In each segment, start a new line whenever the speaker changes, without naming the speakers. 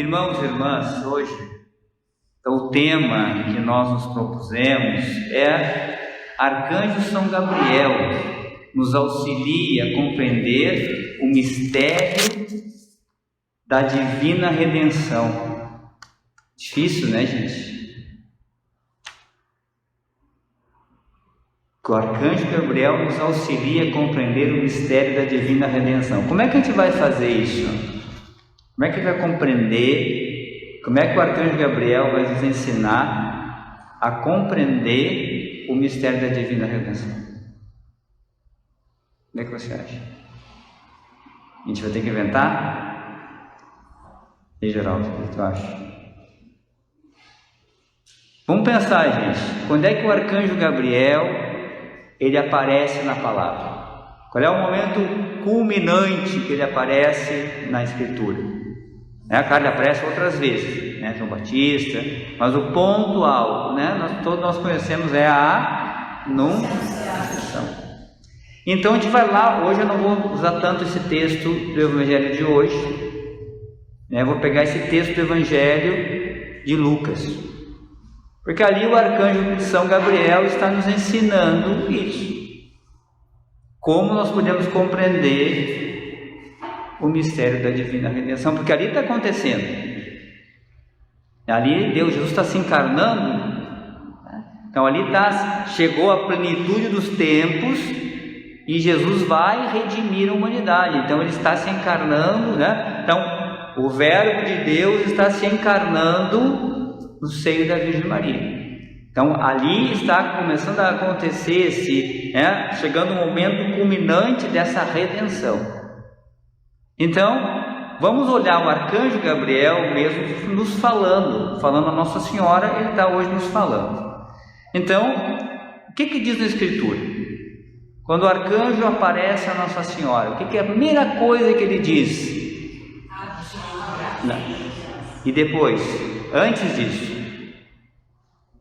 Irmãos e irmãs, hoje o tema que nós nos propusemos é Arcanjo São Gabriel nos auxilia a compreender o mistério da divina redenção. Difícil, né, gente? Que o Arcanjo Gabriel nos auxilia a compreender o mistério da divina redenção. Como é que a gente vai fazer isso? Como é que vai compreender? Como é que o Arcanjo Gabriel vai nos ensinar a compreender o mistério da divina redenção? Como é que você acha? A gente vai ter que inventar? E Geraldo, o que tu acha? Vamos pensar, gente. Quando é que o Arcanjo Gabriel ele aparece na palavra? Qual é o momento culminante que ele aparece na Escritura? Claro, ele aparece outras vezes, João Batista, mas o ponto alto, todos nós conhecemos, é a Anunciação. Então a gente vai lá. Hoje eu não vou usar tanto esse texto do Evangelho de hoje, eu vou pegar esse texto do Evangelho de Lucas, porque ali o Arcanjo São Gabriel está nos ensinando isso, como nós podemos compreender o mistério da divina redenção, porque ali está acontecendo. Ali Jesus está se encarnando, então ali chegou a plenitude dos tempos e Jesus vai redimir a humanidade. Então ele está se encarnando, Então o Verbo de Deus está se encarnando no seio da Virgem Maria. Então ali está começando a acontecer chegando o momento culminante dessa redenção. Então, vamos olhar o Arcanjo Gabriel mesmo nos falando a Nossa Senhora, ele está hoje nos falando. Então, o que diz na Escritura? Quando o Arcanjo aparece a Nossa Senhora, o que é a primeira coisa que ele diz? Não. E depois, antes disso,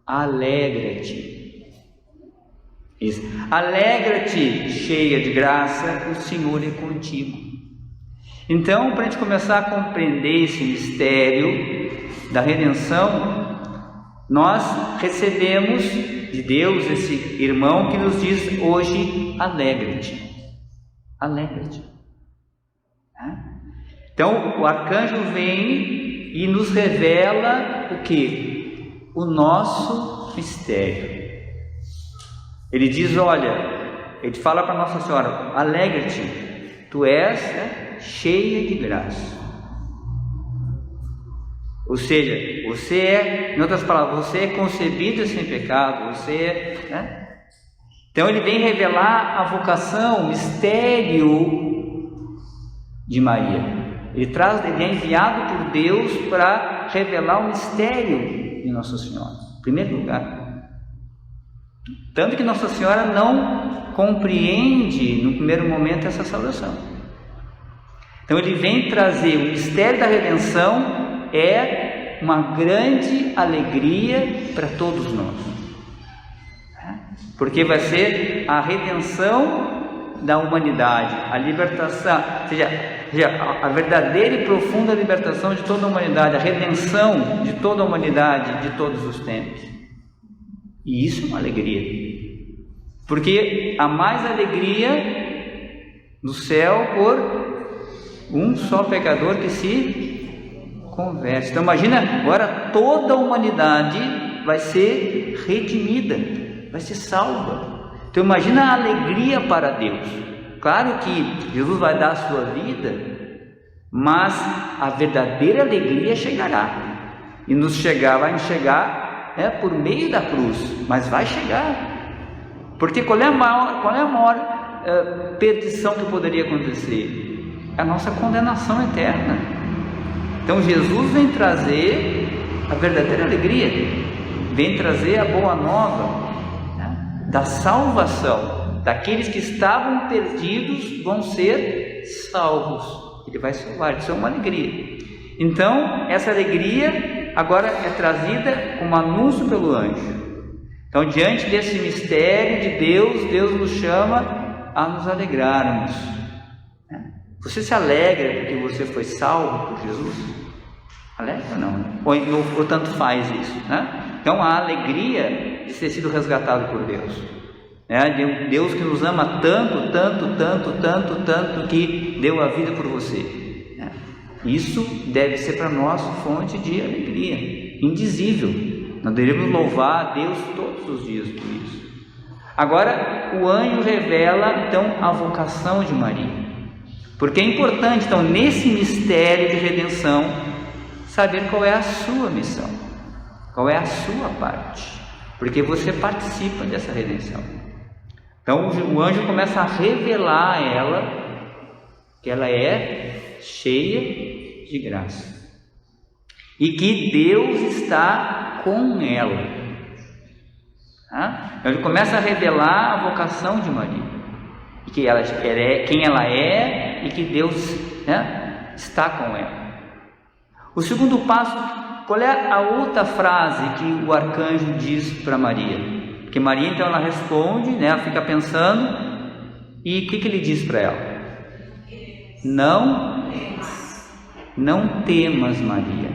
alegra-te. Isso. Alegra-te, cheia de graça, o Senhor é contigo. Então, para a gente começar a compreender esse mistério da redenção, nós recebemos de Deus esse irmão que nos diz hoje: alegra-te, alegra-te. Então, o arcanjo vem e nos revela o que? O nosso mistério. Ele diz: olha, ele fala para Nossa Senhora: alegra-te, tu és cheia de graça. Ou seja, você em outras palavras, você é concebida sem pecado, Então ele vem revelar a vocação, o mistério de Maria. Ele é enviado por Deus para revelar o mistério de Nossa Senhora, em primeiro lugar. Tanto que Nossa Senhora não compreende no primeiro momento essa salvação. Então ele vem trazer o mistério da redenção, é uma grande alegria para todos nós, porque vai ser a redenção da humanidade, a libertação, ou seja, a verdadeira e profunda libertação de toda a humanidade, a redenção de toda a humanidade de todos os tempos. E isso é uma alegria, porque há mais alegria no céu por um só pecador que se converte. Então imagina, agora toda a humanidade vai ser redimida, vai ser salva. Então imagina a alegria para Deus. Claro que Jesus vai dar a sua vida, mas a verdadeira alegria chegará. E vai nos chegar por meio da cruz, mas vai chegar. Porque qual é a maior perdição que poderia acontecer? A nossa condenação eterna. Então Jesus vem trazer a verdadeira alegria, vem trazer a boa nova da salvação. Daqueles que estavam perdidos vão ser salvos. Ele vai salvar, isso é uma alegria. Então essa alegria agora é trazida como anúncio pelo anjo. Então, diante desse mistério de Deus nos chama a nos alegrarmos. Você se alegra porque você foi salvo por Jesus? Alegra não, né? Ou tanto faz isso, né? Então a alegria de ter sido resgatado por Deus, né? Deus que nos ama tanto, que deu a vida por você, né? Isso deve ser para nós fonte de alegria indizível. Nós devemos louvar a Deus todos os dias por isso. Agora o anjo revela então a vocação de Maria, porque é importante então nesse mistério de redenção saber qual é a sua missão, qual é a sua parte, porque você participa dessa redenção. Então o anjo começa a revelar a ela que ela é cheia de graça e que Deus está com ela. Então ele começa a revelar a vocação de Maria, e que ela é quem ela é e que Deus, né, está com ela. O segundo passo, qual é a outra frase que o arcanjo diz para Maria? Porque Maria então ela responde, né, ela fica pensando, e o que ele diz para ela? Não temas, Maria,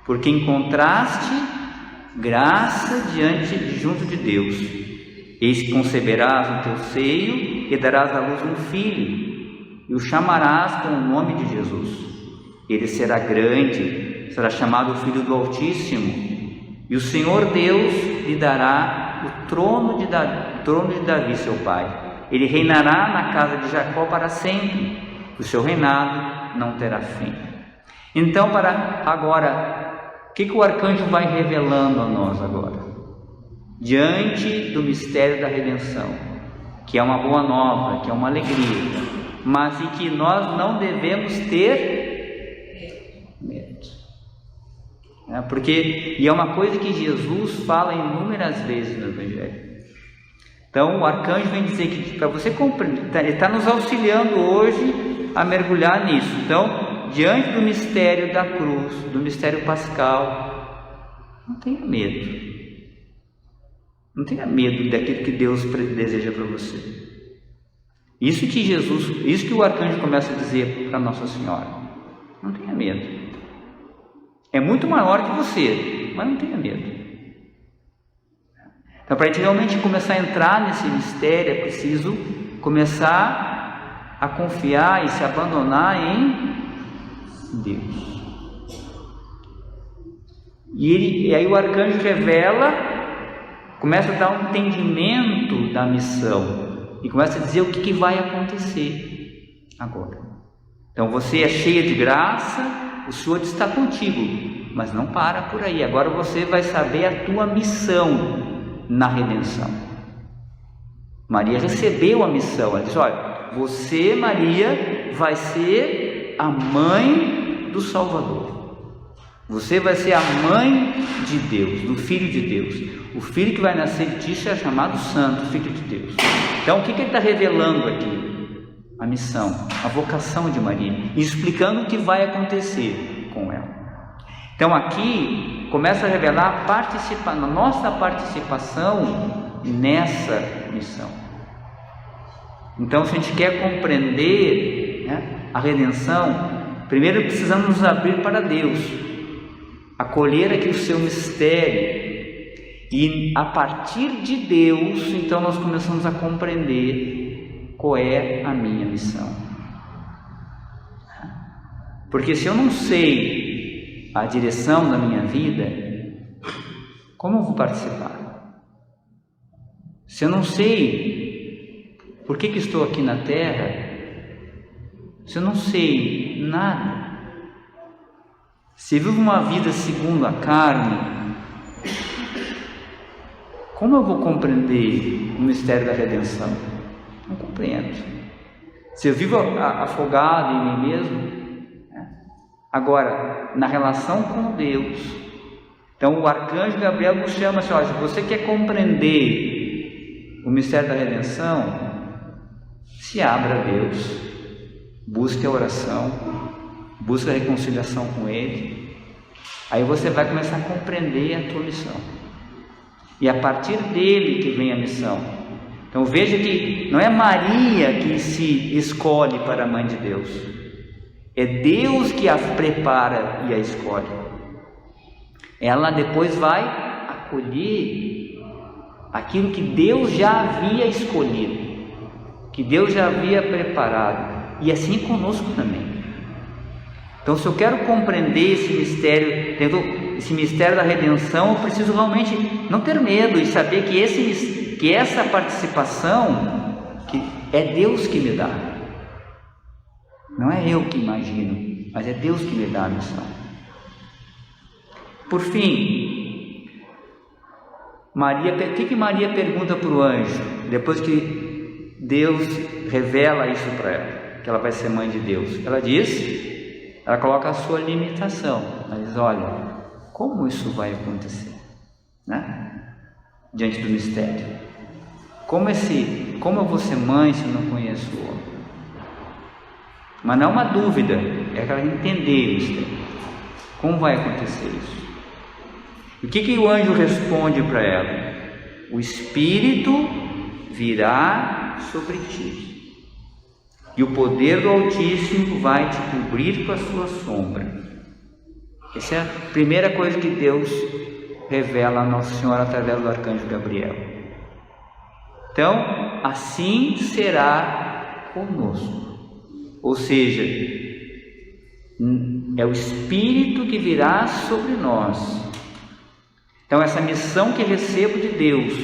porque encontraste graça junto de Deus. Eis que conceberás no teu seio e darás à luz um filho, e o chamarás com o nome de Jesus. Ele será grande, será chamado Filho do Altíssimo, e o Senhor Deus lhe dará o trono de Davi, seu pai. Ele reinará na casa de Jacó para sempre, o seu reinado não terá fim. Então, para agora, o que o arcanjo vai revelando a nós agora? Diante do mistério da redenção, que é uma boa nova, que é uma alegria, mas em que nós não devemos ter medo, porque é uma coisa que Jesus fala inúmeras vezes no Evangelho. Então o arcanjo vem dizer que para você compreender, ele está nos auxiliando hoje a mergulhar nisso. Então, diante do mistério da cruz, do mistério pascal, não tenha medo. Não tenha medo daquilo que Deus deseja para você. Isso que o arcanjo começa a dizer para Nossa Senhora. Não tenha medo. É muito maior que você, mas não tenha medo. Então, para a gente realmente começar a entrar nesse mistério, é preciso começar a confiar e se abandonar em Deus. E aí o arcanjo revela, começa a dar um entendimento da missão e começa a dizer o que vai acontecer agora. Então você é cheia de graça, o Senhor está contigo, mas não para por aí. Agora você vai saber a tua missão na redenção. Maria recebeu a missão. Ela disse: olha, você, Maria, vai ser a mãe do Salvador. Você vai ser a mãe de Deus, do Filho de Deus. O filho que vai nascer de ti será chamado Santo, Filho de Deus. Então o que ele está revelando aqui? A missão, a vocação de Maria, e explicando o que vai acontecer com ela. Então aqui começa a revelar a nossa participação nessa missão. Então, se a gente quer compreender, né, a redenção, primeiro precisamos nos abrir para Deus, acolher aqui o seu mistério, e a partir de Deus, então nós começamos a compreender qual é a minha missão. Porque se eu não sei a direção da minha vida, como eu vou participar? Se eu não sei por que estou aqui na terra, se eu não sei nada, se eu vivo uma vida segundo a carne, como eu vou compreender o mistério da redenção? Não compreendo. Se eu vivo afogado em mim mesmo, né? Agora, na relação com Deus, então o arcanjo Gabriel nos chama assim: olha, se você quer compreender o mistério da redenção, se abra a Deus, busque a oração, busque a reconciliação com Ele, aí você vai começar a compreender a tua missão, e a partir dele que vem a missão. Então veja que não é Maria que se escolhe para a mãe de Deus, É Deus que a prepara e a escolhe. Ela depois vai acolher aquilo que Deus já havia escolhido, que Deus já havia preparado, e assim conosco também. Então, se eu quero compreender esse mistério da redenção, eu preciso realmente não ter medo e saber que essa participação que é Deus que me dá. Não é eu que imagino, mas é Deus que me dá a missão. Por fim, o que Maria pergunta para o anjo, depois que Deus revela isso para ela, que ela vai ser mãe de Deus? Ela coloca a sua limitação. Ela diz: olha, como isso vai acontecer, né? Diante do mistério. Como eu vou ser mãe se eu não conheço o homem? Mas não é uma dúvida, é ela entender o mistério. Como vai acontecer isso? O que o anjo responde para ela? O Espírito virá sobre ti, e o poder do Altíssimo vai te cobrir com a sua sombra. Essa é a primeira coisa que Deus revela a Nossa Senhora através do arcanjo Gabriel. Então, assim será conosco. Ou seja, é o Espírito que virá sobre nós. Então, essa missão que recebo de Deus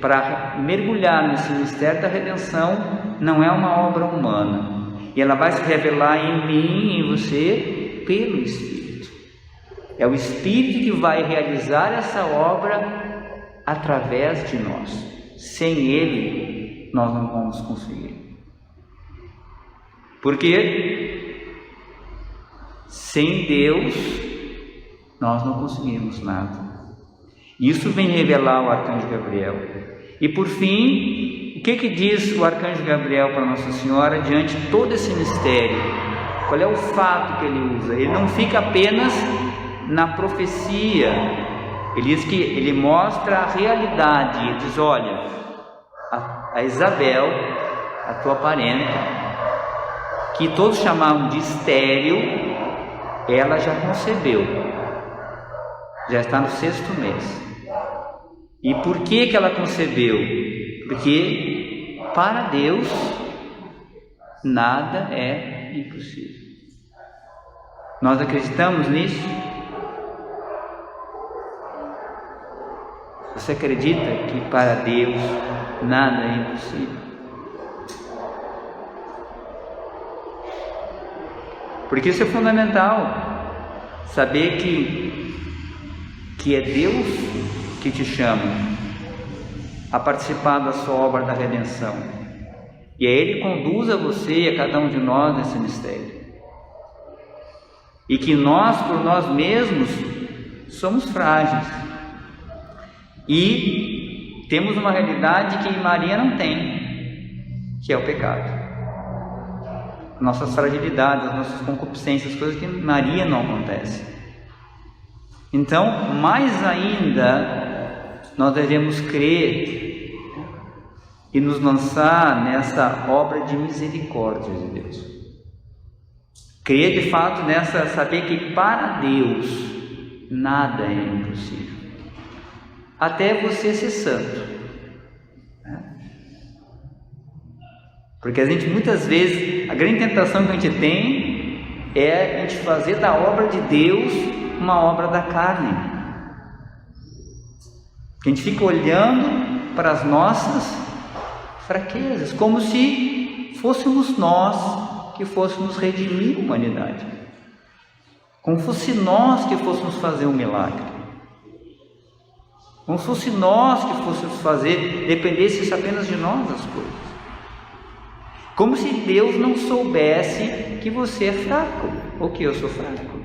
para mergulhar nesse mistério da redenção não é uma obra humana, e ela vai se revelar em mim e em você pelo Espírito. É o Espírito que vai realizar essa obra através de nós. Sem Ele, nós não vamos conseguir. Porque sem Deus nós não conseguimos nada. Isso vem revelar o arcanjo Gabriel. E por fim, o que diz o arcanjo Gabriel para Nossa Senhora diante de todo esse mistério? Qual é o fato que ele usa? Ele não fica apenas na profecia. Ele diz que ele mostra a realidade. Ele diz: olha, a Isabel, a tua parenta, que todos chamavam de estéril, ela já concebeu, já está no 6º mês. E por que ela concebeu? Porque para Deus nada é impossível. Nós acreditamos nisso? Você acredita que para Deus nada é impossível? Porque isso é fundamental, saber que é Deus que te chama a participar da sua obra da redenção, e é Ele que conduz a você e a cada um de nós nesse mistério, e que nós, por nós mesmos, somos frágeis, e temos uma realidade que Maria não tem, que é o pecado. Nossas fragilidades, as nossas concupiscências, coisas que Maria não acontece. Então, mais ainda, nós devemos crer e nos lançar nessa obra de misericórdia de Deus. Crer de fato nessa, saber que para Deus nada é impossível. Até você ser santo. Porque a gente muitas vezes, a grande tentação que a gente tem é a gente fazer da obra de Deus uma obra da carne. A gente fica olhando para as nossas fraquezas, como se fôssemos nós que fôssemos redimir a humanidade, como fosse nós que fôssemos fazer um milagre, como fosse nós que fôssemos fazer, dependesse apenas de nós as coisas. Como se Deus não soubesse que você é fraco, ou que eu sou fraco.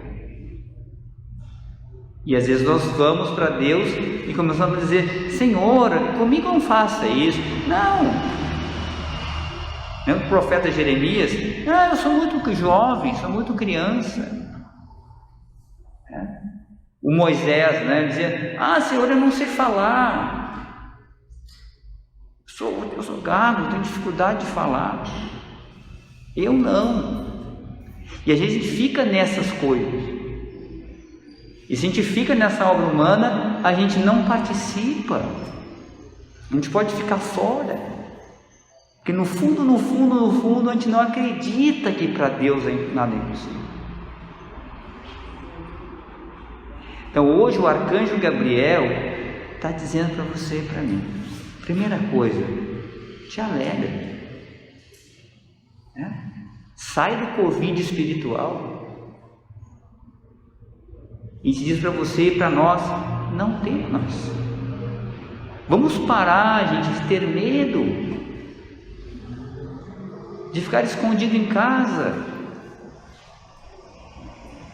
E às vezes nós vamos para Deus e começamos a dizer: Senhor, comigo não faça isso. Não. Lembra o profeta Jeremias? Eu sou muito jovem, sou muito criança. O Moisés, dizia: Senhor, eu não sei falar. Eu sou gago, tenho dificuldade de falar. Eu não. E às vezes a gente fica nessas coisas. E se a gente fica nessa obra humana, a gente não participa. A gente pode ficar fora. Porque no fundo, a gente não acredita que para Deus nada é impossível. Então hoje o arcanjo Gabriel está dizendo para você e para mim: primeira coisa, te alegra, né? Sai do Covid espiritual e te diz para você e para nós: não temas. Vamos parar, gente, de ter medo, de ficar escondido em casa.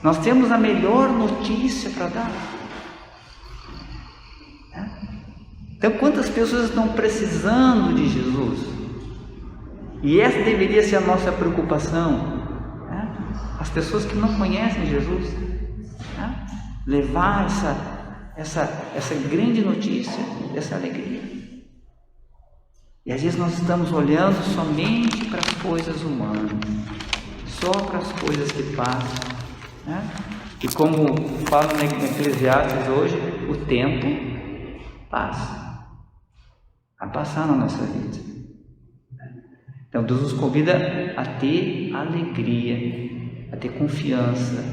Nós temos a melhor notícia para dar. Então, quantas pessoas estão precisando de Jesus? E essa deveria ser a nossa preocupação. As pessoas que não conhecem Jesus, levar essa grande notícia, essa alegria. E às vezes nós estamos olhando somente para as coisas humanas, só para as coisas que passam. E como fala no Eclesiastes hoje, o tempo passa, a passar na nossa vida. Então Deus nos convida a ter alegria, a ter confiança,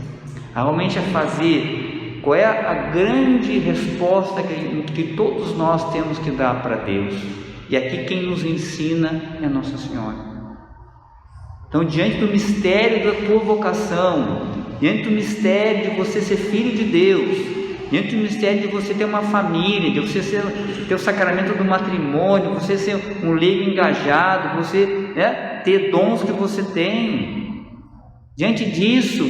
a realmente a fazer. Qual é a grande resposta que todos nós temos que dar para Deus? E aqui quem nos ensina é Nossa Senhora. Então, diante do mistério da tua vocação, diante do mistério de você ser filho de Deus, diante do mistério de você ter uma família, de você ter o sacramento do matrimônio, você ser um leigo engajado, você ter dons que você tem, diante disso,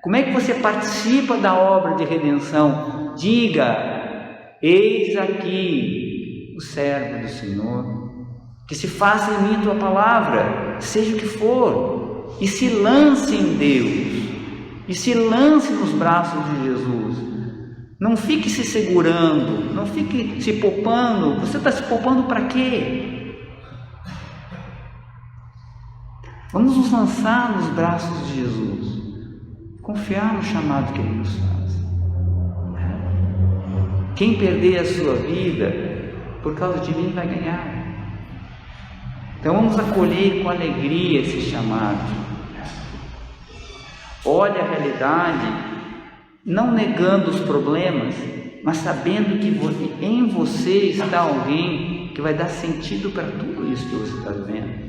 como é que você participa da obra de redenção? Diga: eis aqui o servo do Senhor, que se faça em mim a tua palavra, seja o que for, e se lance em Deus, e se lance nos braços de Jesus. Não fique se segurando, não fique se poupando. Você está se poupando para quê? Vamos nos lançar nos braços de Jesus, confiar no chamado que Ele nos faz. Quem perder a sua vida por causa de mim vai ganhar. Então vamos acolher com alegria esse chamado. Olhe a realidade, não negando os problemas, mas sabendo que em você está alguém que vai dar sentido para tudo isso que você está vivendo.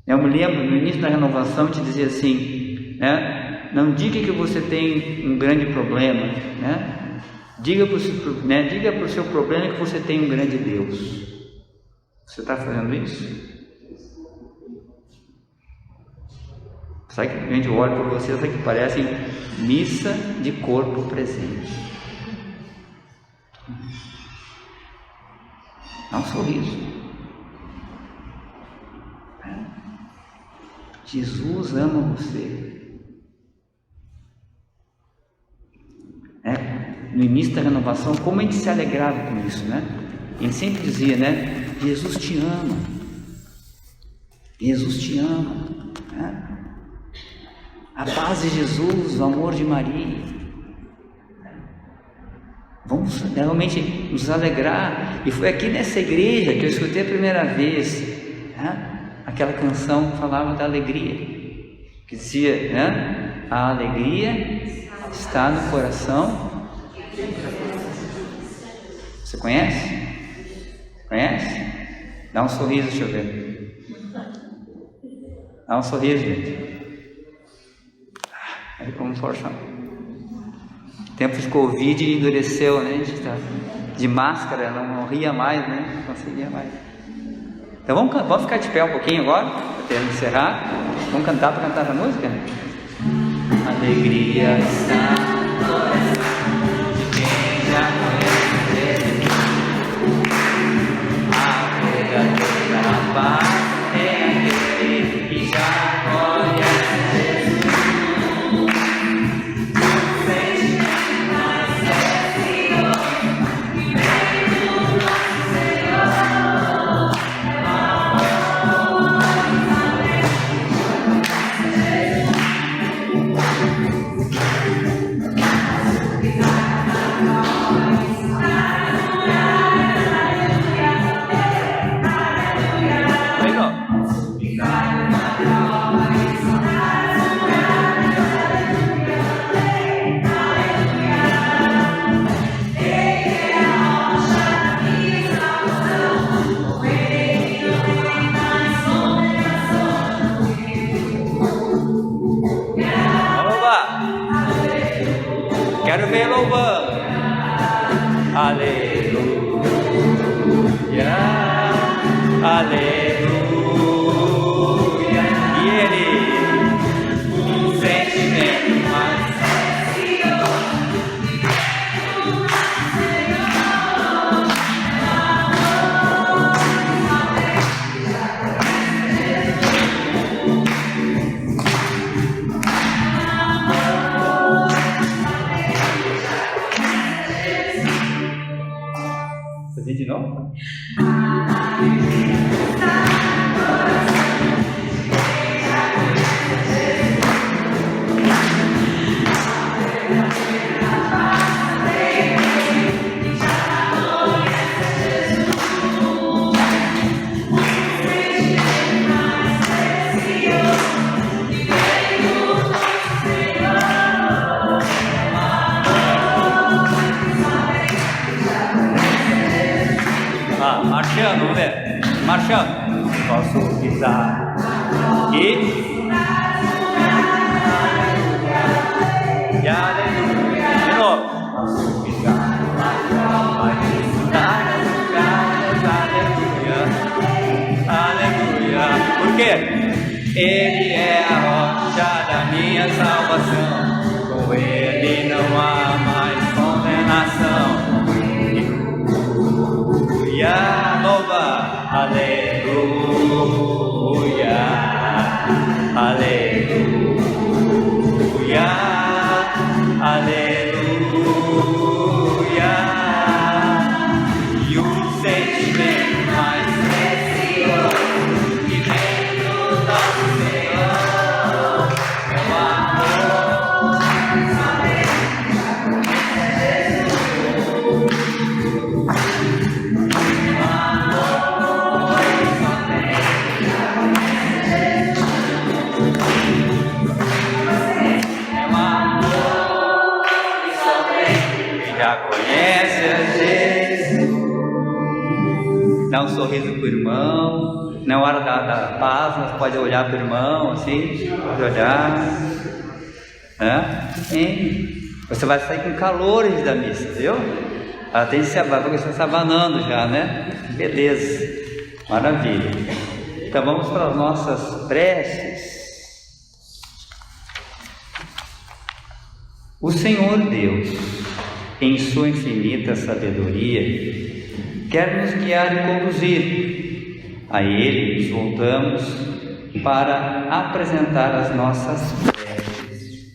Eu me lembro, no início da renovação, te dizia assim, não diga que você tem um grande problema, diga para o seu problema que você tem um grande Deus. Você está fazendo isso? Sabe que a gente olha para vocês, sabe que parecem missa de corpo presente. Dá um sorriso. Jesus ama você. No início da renovação, como a gente se alegrava com isso, A gente sempre dizia, Jesus te ama. Jesus te ama. A paz de Jesus, o amor de Maria. Vamos realmente nos alegrar. E foi aqui nessa igreja que eu escutei a primeira vez aquela canção que falava da alegria, que dizia, a alegria está no coração. Você conhece? Conhece? Dá um sorriso, deixa eu ver. Dá um sorriso, gente. Aí como força. Tempo de Covid endureceu, A gente está de máscara, não ria mais, Não conseguia mais. Então vamos ficar de pé um pouquinho agora, para encerrar. Vamos cantar para cantar a música? Alegria está no coração de quem já conhece a verdadeira paz é aquele que já conhece Jesus. ver louvando. Aleluia, aleluia. E ele, um sentimento mais. Fazer de novo? Marchando, vamos ver. Marchando. Posso pisar e aleluia. De novo. Posso pisar. Aleluia. Por quê? Ele é a rocha da minha salvação. Com ele não há mais condenação. Nova, aleluia, aleluia, aleluia. E o sentimento mais precioso que vem do nosso Senhor é o amor. Já conhece a Jesus. Dá um sorriso para o irmão. Na hora da paz, nós pode olhar para o irmão assim, pode olhar. Você vai sair com calores da missa, viu? Ela tem se abanando já, né? Beleza, maravilha. Então vamos para as nossas preces. O Senhor Deus, em sua infinita sabedoria, quer nos guiar e conduzir. A Ele nos voltamos para apresentar as nossas preces.